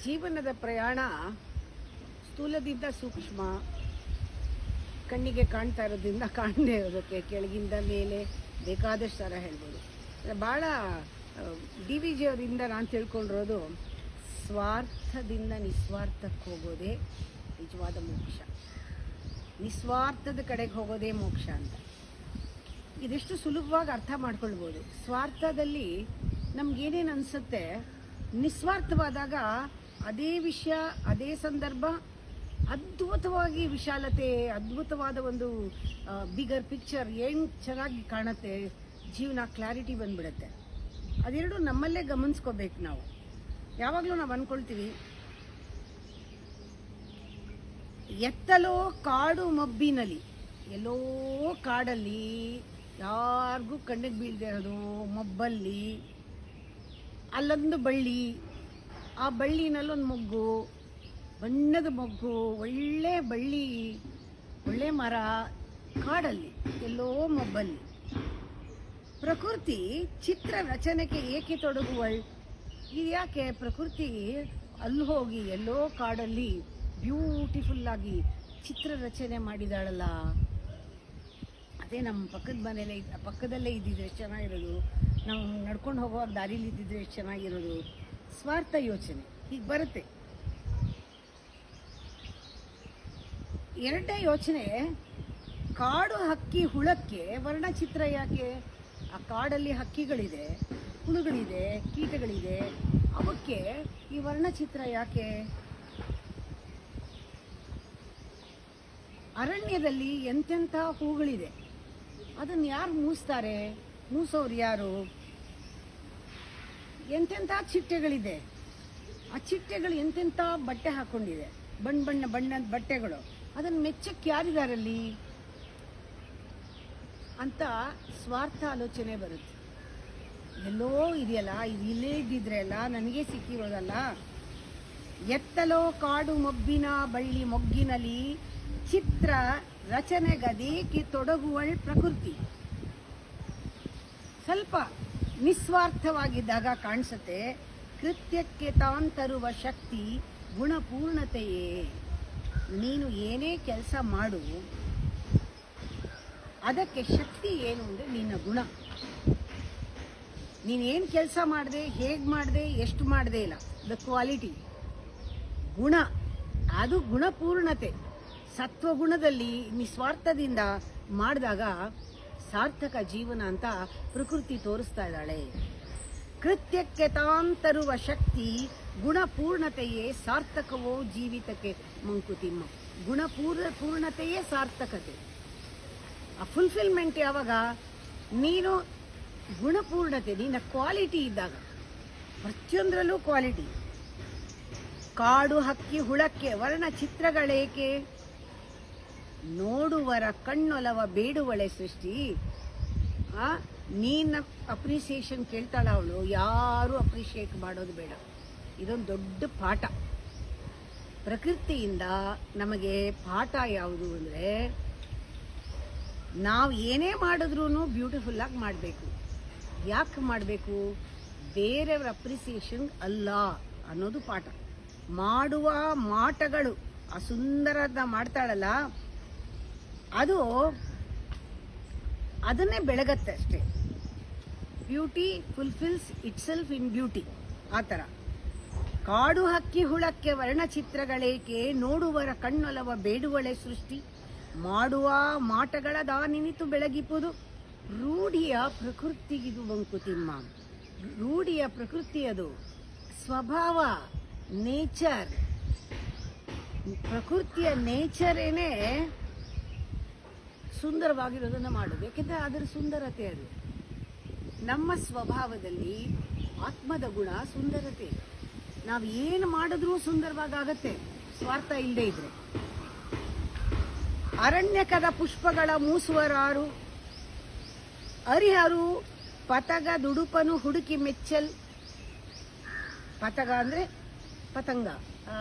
ಜೀವನದ ಪ್ರಯಾಣ ಸ್ಥೂಲದಿಂದ ಸೂಕ್ಷ್ಮ, ಕಣ್ಣಿಗೆ ಕಾಣ್ತಾ ಇರೋದ್ರಿಂದ ಕಾಣದೇ ಇರೋದಕ್ಕೆ ಕೆಳಗಿಂದ ಮೇಲೆ ಬೇಕಾದಷ್ಟು ಥರ ಹೇಳ್ಬೋದು. ಭಾಳ ಡಿ ವಿ ಜಿ ಅವರಿಂದ ನಾನು ತಿಳ್ಕೊಂಡಿರೋದು, ಸ್ವಾರ್ಥದಿಂದ ನಿಸ್ವಾರ್ಥಕ್ಕೆ ಹೋಗೋದೇ ನಿಜವಾದ ಮೋಕ್ಷ, ನಿಸ್ವಾರ್ಥದ ಕಡೆಗೆ ಹೋಗೋದೇ ಮೋಕ್ಷ ಅಂತ. ಇದೆಷ್ಟು ಸುಲಭವಾಗಿ ಅರ್ಥ ಮಾಡ್ಕೊಳ್ಬೋದು. ಸ್ವಾರ್ಥದಲ್ಲಿ ನಮಗೇನೇನು ಅನಿಸುತ್ತೆ, ನಿಸ್ವಾರ್ಥವಾದಾಗ ಅದೇ ವಿಷಯ, ಅದೇ ಸಂದರ್ಭ ಅದ್ಭುತವಾಗಿ ವಿಶಾಲತೆ, ಅದ್ಭುತವಾದ ಒಂದು ಬಿಗರ್ ಪಿಕ್ಚರ್ ಏನು ಚೆನ್ನಾಗಿ ಕಾಣುತ್ತೆ, ಜೀವನ ಕ್ಲಾರಿಟಿ ಬಂದ್ಬಿಡುತ್ತೆ. ಅದೆರಡು ನಮ್ಮಲ್ಲೇ ಗಮನಿಸ್ಕೋಬೇಕು ನಾವು. ಯಾವಾಗಲೂ ನಾವು ಅಂದ್ಕೊಳ್ತೀವಿ, ಎತ್ತಲೋ ಕಾಡು ಮಬ್ಬಿನಲ್ಲಿ, ಎಲ್ಲೋ ಕಾಡಲ್ಲಿ ಯಾರಿಗೂ ಕಣ್ಣಿಗೆ ಬೀಳದೆ ಇರೋದು ಮಬ್ಬಲ್ಲಿ ಅಲ್ಲೊಂದು ಬಳ್ಳಿ, ಆ ಬಳ್ಳಿನಲ್ಲೊಂದು ಮೊಗ್ಗು, ಬಣ್ಣದ ಮೊಗ್ಗು, ಒಳ್ಳೆ ಬಳ್ಳಿ, ಒಳ್ಳೆ ಮರ, ಕಾಡಲ್ಲಿ ಎಲ್ಲೋ ಮಬ್ಬಲ್ಲಿ. ಪ್ರಕೃತಿ ಚಿತ್ರ ರಚನೆಗೆ ಏಕೆ ತೊಡಗುವಳ್? ಇದು ಯಾಕೆ ಪ್ರಕೃತಿ ಅಲ್ಲಿ ಹೋಗಿ ಎಲ್ಲೋ ಕಾಡಲ್ಲಿ ಬ್ಯೂಟಿಫುಲ್ಲಾಗಿ ಚಿತ್ರ ರಚನೆ ಮಾಡಿದಾಳಲ್ಲ? ಅದೇ ನಮ್ಮ ಪಕ್ಕದಲ್ಲೇ ಇದ್ದಿದ್ರೆ ಎಷ್ಟು ಚೆನ್ನಾಗಿರೋದು, ನಾವು ನಡ್ಕೊಂಡು ಹೋಗುವಾಗ ದಾರಿಲಿ ಇದ್ದಿದ್ರೆ ಎಷ್ಟು ಚೆನ್ನಾಗಿರೋದು. ಸ್ವಾರ್ಥ ಯೋಚನೆ ಹೀಗೆ ಬರುತ್ತೆ. ಎರಡನೇ ಯೋಚನೆ, ಕಾಡು ಹಕ್ಕಿ ಹುಳಕ್ಕೆ ವರ್ಣಚಿತ್ರ ಯಾಕೆ? ಆ ಕಾಡಲ್ಲಿ ಹಕ್ಕಿಗಳಿದೆ, ಹುಳುಗಳಿದೆ, ಕೀಟಗಳಿದೆ, ಅವಕ್ಕೆ ಈ ವರ್ಣಚಿತ್ರ ಯಾಕೆ? ಅರಣ್ಯದಲ್ಲಿ ಎಂತೆಂಥ ಹೂಗಳಿದೆ, ಅದನ್ನು ಯಾರು ಮೂಸ್ತಾರೆ? ಮೂಸೋರು ಯಾರು? ಎಂತೆಂಥ ಚಿಟ್ಟೆಗಳಿದೆ, ಆ ಚಿಟ್ಟೆಗಳು ಎಂತೆಂಥ ಬಟ್ಟೆ ಹಾಕ್ಕೊಂಡಿದೆ, ಬಣ್ಣದ ಬಟ್ಟೆಗಳು, ಅದನ್ನು ಮೆಚ್ಚಕ್ಕೆ ಯಾರಿದಾರಲ್ಲಿ ಅಂತ ಸ್ವಾರ್ಥ ಆಲೋಚನೆ ಬರುತ್ತೆ. ಎಲ್ಲೋ ಇದೆಯಲ್ಲ, ಇದು ಇಲ್ಲೇ ಇದ್ದಿದ್ರೆ ಅಲ್ಲ, ನನಗೆ ಸಿಕ್ಕಿರೋದಲ್ಲ. ಎತ್ತಲೋ ಕಾಡು ಮಬ್ಬಿನ ಬಳ್ಳಿ ಮೊಗ್ಗಿನಲ್ಲಿ ಚಿತ್ರ ರಚನೆಗದೇಕೆ ತೊಡಗುವಳ್ ಪ್ರಕೃತಿ. ಸ್ವಲ್ಪ ನಿಸ್ವಾರ್ಥವಾಗಿದ್ದಾಗ ಕಾಣಿಸುತ್ತೆ, ಕೃತ್ಯಕ್ಕೆ ತಾಂತರುವ ಶಕ್ತಿ ಗುಣಪೂರ್ಣತೆಯೇ. ನೀನು ಏನೇ ಕೆಲಸ ಮಾಡು, ಅದಕ್ಕೆ ಶಕ್ತಿ ಏನು ಅಂದರೆ ನಿನ್ನ ಗುಣ. ನೀನೇನು ಕೆಲಸ ಮಾಡಿದೆ, ಹೇಗೆ ಮಾಡಿದೆ, ಎಷ್ಟು ಮಾಡಿದೆ ಇಲ್ಲ, ದ ಕ್ವಾಲಿಟಿ, ಗುಣ, ಅದು ಗುಣಪೂರ್ಣತೆ. ಸತ್ವಗುಣದಲ್ಲಿ ನಿಸ್ವಾರ್ಥದಿಂದ ಮಾಡಿದಾಗ ಸಾರ್ಥಕ ಜೀವನ ಅಂತ ಪ್ರಕೃತಿ ತೋರಿಸ್ತಾ ಇದ್ದಾಳೆ. ಕೃತ್ಯಕ್ಕೆ ತಾಂತರುವ ಶಕ್ತಿ ಗುಣಪೂರ್ಣತೆಯೇ ಸಾರ್ಥಕವೋ ಜೀವಿತಕ್ಕೆ ಮಂಕುತಿಮ್ಮ. ಪೂರ್ಣತೆಯೇ ಸಾರ್ಥಕತೆ. ಆ ಫುಲ್ಫಿಲ್ಮೆಂಟ್ ಯಾವಾಗ? ನೀನು ಗುಣಪೂರ್ಣತೆ, ನಿನ್ನ ಕ್ವಾಲಿಟಿ ಇದ್ದಾಗ, ಪ್ರತಿಯೊಂದರಲ್ಲೂ ಕ್ವಾಲಿಟಿ. ಕಾಡು ಹಕ್ಕಿ ಹುಳಕ್ಕೆ ವರ್ಣ ಚಿತ್ರಗಳೇಕೆ? ನೋಡುವರ ಕಣ್ಣೊಲವ ಬೇಡುವಳೆ ಸೃಷ್ಟಿ. ನೀನ ಅಪ್ರಿಸಿಯೇಷನ್ ಕೇಳ್ತಾಳ ಅವಳು, ಯಾರು ಅಪ್ರಿಷಿಯೇಟ್ ಮಾಡೋದು ಬೇಡ. ಇದೊಂದು ದೊಡ್ಡ ಪಾಠ. ಪ್ರಕೃತಿಯಿಂದ ನಮಗೆ ಪಾಠ ಯಾವುದು ಅಂದರೆ, ನಾವು ಏನೇ ಮಾಡಿದ್ರೂ ಬ್ಯೂಟಿಫುಲ್ಲಾಗಿ ಮಾಡಬೇಕು. ಯಾಕೆ ಮಾಡಬೇಕು? ಬೇರೆಯವರ ಅಪ್ರಿಸಿಯೇಷನ್ ಅಲ್ಲ ಅನ್ನೋದು ಪಾಠ. ಮಾಡುವ ಮಾಟಗಳು, ಆ ಸುಂದರದ ಮಾಡ್ತಾಳಲ್ಲ, ಅದು ಅದನ್ನೇ ಬೆಳಗತ್ತೆ ಅಷ್ಟೇ. Beauty fulfils it self in beauty. ಆ ಥರ ಕಾಡು ಹಕ್ಕಿ ಹುಳಕ್ಕೆ ವರ್ಣಚಿತ್ರಗಳೇಕೆ? ನೋಡುವರ ಕಣ್ಣೊಲವ ಬೇಡುವಳೆ ಸೃಷ್ಟಿ. ಮಾಡುವ ಮಾಟಗಳ ದಾನಿನಿತು ಬೆಳಗಿಪುದು. ರೂಢಿಯ ಪ್ರಕೃತಿಗಿದು ಮಂಕುತಿಮ್ಮ. ರೂಢಿಯ ಪ್ರಕೃತಿ, ಅದು ಸ್ವಭಾವ, ನೇಚರ್. ಪ್ರಕೃತಿಯ ನೇಚರೇನೇ ಸುಂದರವಾಗಿರೋದನ್ನು ಮಾಡೋದು. ಯಾಕೆಂದರೆ ಅದರ ಸುಂದರತೆ ಅದು. ನಮ್ಮ ಸ್ವಭಾವದಲ್ಲಿ ಆತ್ಮದ ಗುಣ ಸುಂದರತೆ. ನಾವು ಏನು ಮಾಡಿದ್ರೂ ಸುಂದರವಾಗತ್ತೆ, ಸ್ವಾರ್ಥ ಇಲ್ಲದೆ ಇದ್ರೆ. ಅರಣ್ಯಕದ ಪುಷ್ಪಗಳ ಮೂಸುವರಾರು, ಅರಿಹರು ಪತಗ ದುಡುಪನು ಹುಡುಕಿ ಮೆಚ್ಚಲ್. ಪತಗ ಅಂದರೆ ಪತಂಗ,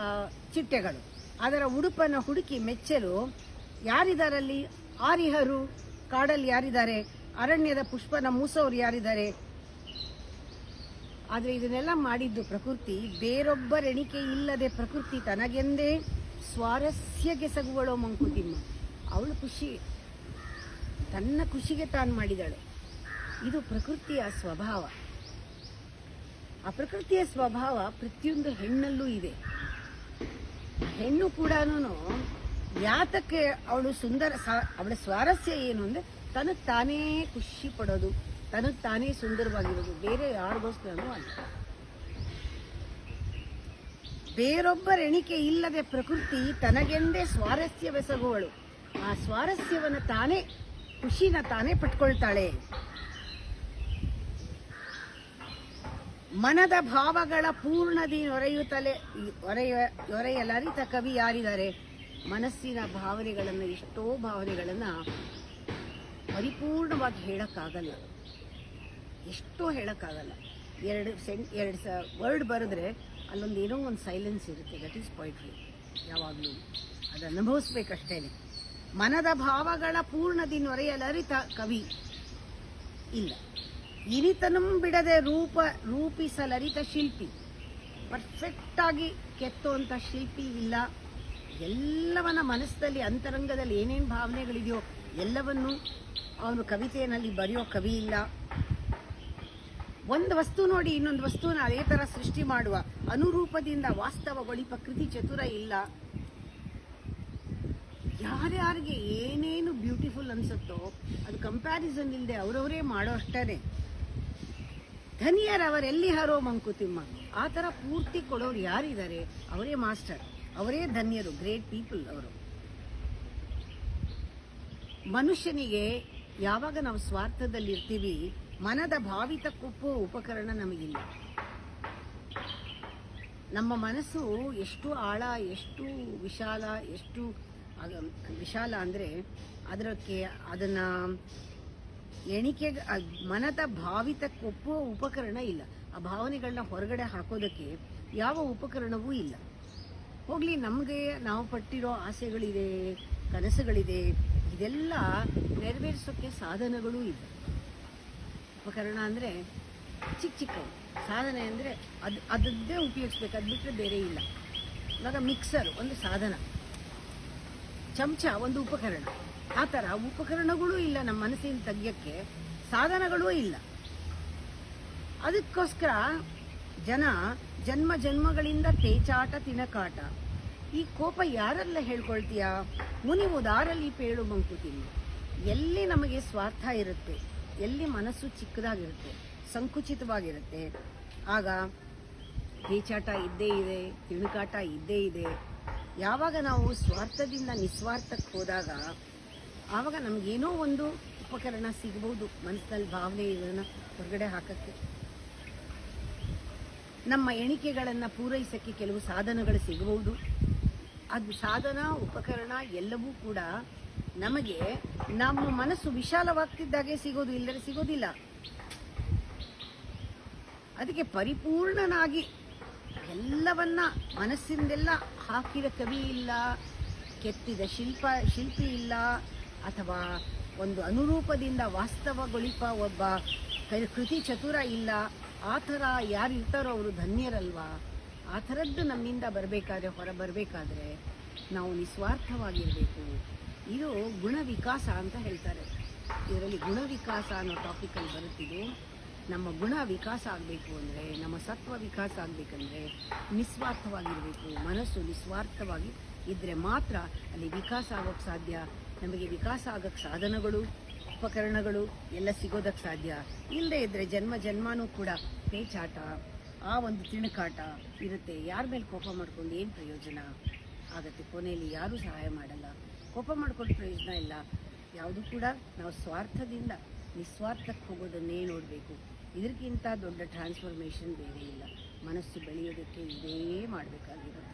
ಚಿಟ್ಟೆಗಳು. ಅದರ ಉಡುಪನ್ನು ಹುಡುಕಿ ಮೆಚ್ಚಲು ಯಾರಿದಾರಲ್ಲಿ? ಆರಿಹರು. ಕಾಡಲ್ಲಿ ಯಾರಿದ್ದಾರೆ? ಅರಣ್ಯದ ಪುಷ್ಪನ ಮೂಸೋರು ಯಾರಿದ್ದಾರೆ? ಆದರೆ ಇದನ್ನೆಲ್ಲ ಮಾಡಿದ್ದು ಪ್ರಕೃತಿ. ಬೇರೊಬ್ಬರೆಣಿಕೆ ಇಲ್ಲದೆ ಪ್ರಕೃತಿ ತನಗೆಂದೇ ಸ್ವಾರಸ್ಯಗೆಸಗುವಳೋ ಮಂಕುತಿಮ್ಮ. ಅವಳು ಖುಷಿ, ತನ್ನ ಖುಷಿಗೆ ತಾನು ಮಾಡಿದಳು. ಇದು ಪ್ರಕೃತಿಯ ಸ್ವಭಾವ. ಆ ಪ್ರಕೃತಿಯ ಸ್ವಭಾವ ಪ್ರತಿಯೊಂದು ಹೆಣ್ಣಲ್ಲೂ ಇದೆ. ಹೆಣ್ಣು ಕೂಡ ಯಾತಕ್ಕೆ ಅವಳು ಸುಂದರ, ಅವಳ ಸ್ವಾರಸ್ಯ ಏನು ಅಂದರೆ ತನಗೆ ತಾನೇ ಖುಷಿ ಪಡೋದು, ತನಗೆ ತಾನೇ ಸುಂದರವಾಗಿರೋದು, ಬೇರೆ ಯಾರಿಗೋಸ್ಕರನೂ ಅಲ್ಲ. ಬೇರೊಬ್ಬರೆಣಿಕೆ ಇಲ್ಲದೆ ಪ್ರಕೃತಿ ತನಗೆಂದೇ ಸ್ವಾರಸ್ಯವೆಸಗುವಳು. ಆ ಸ್ವಾರಸ್ಯವನ್ನು ತಾನೇ, ಖುಷಿನ ತಾನೇ ಪಟ್ಕೊಳ್ತಾಳೆ. ಮನದ ಭಾವಗಳ ಪೂರ್ಣದಿ ಒರೆಯಲರಿತ ಕವಿ ಯಾರಿದ್ದಾರೆ? ಮನಸ್ಸಿನ ಭಾವನೆಗಳನ್ನು, ಎಷ್ಟೋ ಭಾವನೆಗಳನ್ನು ಪರಿಪೂರ್ಣವಾಗಿ ಹೇಳಕ್ಕಾಗಲ್ಲ, ಎಷ್ಟೋ ಹೇಳಕ್ಕಾಗಲ್ಲ. ಎರಡು ವರ್ಡ್ ಬರೆದ್ರೆ ಅಲ್ಲೊಂದು ಏನೋ ಒಂದು ಸೈಲೆನ್ಸ್ ಇರುತ್ತೆ. That is poetry. ಯಾವಾಗಲೂ ಅದು ಅನುಭವಿಸ್ಬೇಕಷ್ಟೇ. ಮನದ ಭಾವಗಳ ಪೂರ್ಣದಿ ನೊರೆಯಲರಿತ ಕವಿ ಇಲ್ಲ. ಇರಿತನಂ ಬಿಡದೆ ರೂಪಿಸಲರಿತ ಶಿಲ್ಪಿ. ಪರ್ಫೆಕ್ಟಾಗಿ ಕೆತ್ತುವಂಥ ಶಿಲ್ಪಿ ಇಲ್ಲ. ಎಲ್ಲವನ್ನ ಮನಸ್ಸಲ್ಲಿ, ಅಂತರಂಗದಲ್ಲಿ ಏನೇನು ಭಾವನೆಗಳಿದೆಯೋ ಎಲ್ಲವನ್ನು ಅವನು ಕವಿತೆಯಲ್ಲಿ ಬರೆಯೋ ಕವಿ ಇಲ್ಲ. ಒಂದು ವಸ್ತು ನೋಡಿ ಇನ್ನೊಂದು ವಸ್ತುನ ಅದೇ ಥರ ಸೃಷ್ಟಿ ಮಾಡುವ ಅನುರೂಪದಿಂದ ವಾಸ್ತವಗೊಳಿಪ ಕೃತಿ ಚತುರ ಇಲ್ಲ. ಯಾರ್ಯಾರಿಗೆ ಏನೇನು ಬ್ಯೂಟಿಫುಲ್ ಅನ್ಸುತ್ತೋ ಅದು ಕಂಪ್ಯಾರಿಸನ್ ಇಲ್ಲದೆ ಅವರವರೇ ಮಾಡೋ ಅಷ್ಟೇ. ಧನಿಯರವರೆಲ್ಲಿ ಹರೋ ಮಂಕುತಿಮ್ಮ. ಆ ಥರ ಪೂರ್ತಿ ಕೊಡೋರು ಯಾರಿದ್ದಾರೆ? ಅವರೇ ಮಾಸ್ಟರ್, ಅವರೇ ಧನ್ಯರು, ಗ್ರೇಟ್ ಪೀಪಲ್ ಅವರು. ಮನುಷ್ಯನಿಗೆ ಯಾವಾಗ ನಾವು ಸ್ವಾರ್ಥದಲ್ಲಿರ್ತೀವಿ, ಮನದ ಭಾವಿತಕ್ಕೊಪ್ಪುವ ಉಪಕರಣ ನಮಗಿಲ್ಲ. ನಮ್ಮ ಮನಸ್ಸು ಎಷ್ಟು ಆಳ, ಎಷ್ಟು ವಿಶಾಲ, ಎಷ್ಟು ವಿಶಾಲ ಅಂದರೆ ಅದನ್ನು ಮನದ ಭಾವಿತಕ್ಕೊಪ್ಪುವ ಉಪಕರಣ ಇಲ್ಲ. ಆ ಭಾವನೆಗಳನ್ನ ಹೊರಗಡೆ ಹಾಕೋದಕ್ಕೆ ಯಾವ ಉಪಕರಣವೂ ಇಲ್ಲ. ಹೋಗ್ಲಿ, ನಮಗೆ ನಾವು ಪಟ್ಟಿರೋ ಆಸೆಗಳಿದೆ, ಕನಸುಗಳಿದೆ, ಇದೆಲ್ಲ ನೆರವೇರಿಸೋಕ್ಕೆ ಸಾಧನಗಳೂ ಇದೆ. ಉಪಕರಣ ಅಂದರೆ ಚಿಕ್ಕ ಚಿಕ್ಕವು, ಸಾಧನೆ ಅಂದರೆ ಅದದ್ದೇ ಉಪಯೋಗಿಸ್ಬೇಕು, ಅದು ಬಿಟ್ಟರೆ ಬೇರೆ ಇಲ್ಲ. ಇವಾಗ ಮಿಕ್ಸರ್ ಒಂದು ಸಾಧನ, ಚಮಚ ಒಂದು ಉಪಕರಣ. ಆ ಥರ ಉಪಕರಣಗಳೂ ಇಲ್ಲ ನಮ್ಮ ಮನಸ್ಸಿನ ತೆಗಿಯೋಕ್ಕೆ, ಸಾಧನಗಳೂ ಇಲ್ಲ. ಅದಕ್ಕೋಸ್ಕರ ಜನ ಜನ್ಮ ಜನ್ಮಗಳಿಂದ ಪೇಚಾಟ ತಿನಕಾಟ. ಈ ಕೋಪ ಯಾರೆಲ್ಲ ಹೇಳ್ಕೊಳ್ತೀಯ? ಮುನಿವುದಾರಲ್ಲಿ ಪೇಳು ಮಂಕುತಿಮ್ಮ. ಎಲ್ಲಿ ನಮಗೆ ಸ್ವಾರ್ಥ ಇರುತ್ತೆ, ಎಲ್ಲಿ ಮನಸ್ಸು ಚಿಕ್ಕದಾಗಿರುತ್ತೆ, ಸಂಕುಚಿತವಾಗಿರುತ್ತೆ, ಆಗ ಪೇಚಾಟ ಇದ್ದೇ ಇದೆ, ತಿಣುಕಾಟ ಇದ್ದೇ ಇದೆ. ಯಾವಾಗ ನಾವು ಸ್ವಾರ್ಥದಿಂದ ನಿಸ್ವಾರ್ಥಕ್ಕೆ ಹೋದಾಗ ಆವಾಗ ನಮಗೇನೋ ಒಂದು ಉಪಕರಣ ಸಿಗಬಹುದು, ಮನಸ್ಸಿನಲ್ಲಿ ಭಾವನೆ ಇದನ್ನು ಹೊರಗಡೆ ಹಾಕಕ್ಕೆ. ನಮ್ಮ ಎಣಿಕೆಗಳನ್ನು ಪೂರೈಸೋಕ್ಕೆ ಕೆಲವು ಸಾಧನಗಳು ಸಿಗಬಹುದು. ಅದು ಸಾಧನ, ಉಪಕರಣ ಎಲ್ಲವೂ ಕೂಡ ನಮಗೆ ನಮ್ಮ ಮನಸ್ಸು ವಿಶಾಲವಾಗ್ತಿದ್ದಾಗೆ ಸಿಗೋದು, ಇಲ್ಲದೆ ಸಿಗೋದಿಲ್ಲ. ಅದಕ್ಕೆ ಪರಿಪೂರ್ಣನಾಗಿ ಎಲ್ಲವನ್ನ ಮನಸ್ಸಿಂದೆಲ್ಲ ಹಾಕಿದ ಕವಿ ಇಲ್ಲ, ಕೆತ್ತಿದ ಶಿಲ್ಪಿ ಇಲ್ಲ, ಅಥವಾ ಒಂದು ಅನುರೂಪದಿಂದ ವಾಸ್ತವಗೊಳಿಪ ಒಬ್ಬ ಕೃತಿ ಚತುರ ಇಲ್ಲ. ಆ ಥರ ಯಾರು ಇರ್ತಾರೋ ಅವರು ಧನ್ಯರಲ್ವಾ? ಆ ಥರದ್ದು ನಮ್ಮಿಂದ ಬರಬೇಕಾದ್ರೆ, ಹೊರ ಬರಬೇಕಾದ್ರೆ ನಾವು ನಿಸ್ವಾರ್ಥವಾಗಿರಬೇಕು. ಇದು ಗುಣ ವಿಕಾಸ ಅಂತ ಹೇಳ್ತಾರೆ. ಇದರಲ್ಲಿ ಗುಣ ವಿಕಾಸ ಅನ್ನೋ ಟಾಪಿಕಲ್ಲಿ ಬರುತ್ತಿದ್ದು. ನಮ್ಮ ಗುಣ ವಿಕಾಸ ಆಗಬೇಕು ಅಂದರೆ, ನಮ್ಮ ಸತ್ವ ವಿಕಾಸ ಆಗಬೇಕಂದ್ರೆ ನಿಸ್ವಾರ್ಥವಾಗಿರಬೇಕು. ಮನಸ್ಸು ನಿಸ್ವಾರ್ಥವಾಗಿ ಇದ್ದರೆ ಮಾತ್ರ ಅಲ್ಲಿ ವಿಕಾಸ ಆಗೋಕ್ಕೆ ಸಾಧ್ಯ. ನಮಗೆ ವಿಕಾಸ ಆಗೋಕ್ಕೆ ಸಾಧನಗಳು, ಉಪಕರಣಗಳು ಎಲ್ಲ ಸಿಗೋದಕ್ಕೆ ಸಾಧ್ಯ. ಇಲ್ಲದೆ ಇದ್ದರೆ ಜನ್ಮ ಜನ್ಮನೂ ಕೂಡ ಪೇಚಾಟ, ಆ ಒಂದು ತಿಣುಕಾಟ ಇರುತ್ತೆ. ಯಾರ ಮೇಲೆ ಕೋಪ ಮಾಡ್ಕೊಂಡು ಏನು ಪ್ರಯೋಜನ ಆಗುತ್ತೆ? ಕೊನೆಯಲ್ಲಿ ಯಾರೂ ಸಹಾಯ ಮಾಡಲ್ಲ. ಕೋಪ ಮಾಡ್ಕೊಂಡು ಪ್ರಯೋಜನ ಇಲ್ಲ. ಯಾವುದು ಕೂಡ ನಾವು ಸ್ವಾರ್ಥದಿಂದ ನಿಸ್ವಾರ್ಥಕ್ಕೆ ಹೋಗೋದನ್ನೇ ನೋಡಬೇಕು. ಇದಕ್ಕಿಂತ ದೊಡ್ಡ ಟ್ರಾನ್ಸ್ಫಾರ್ಮೇಷನ್ ಬೇರೆ ಇಲ್ಲ. ಮನಸ್ಸು ಬೆಳೆಯೋದಕ್ಕೆ ಇದೇ ಮಾಡಬೇಕಾಗಿರೋದು.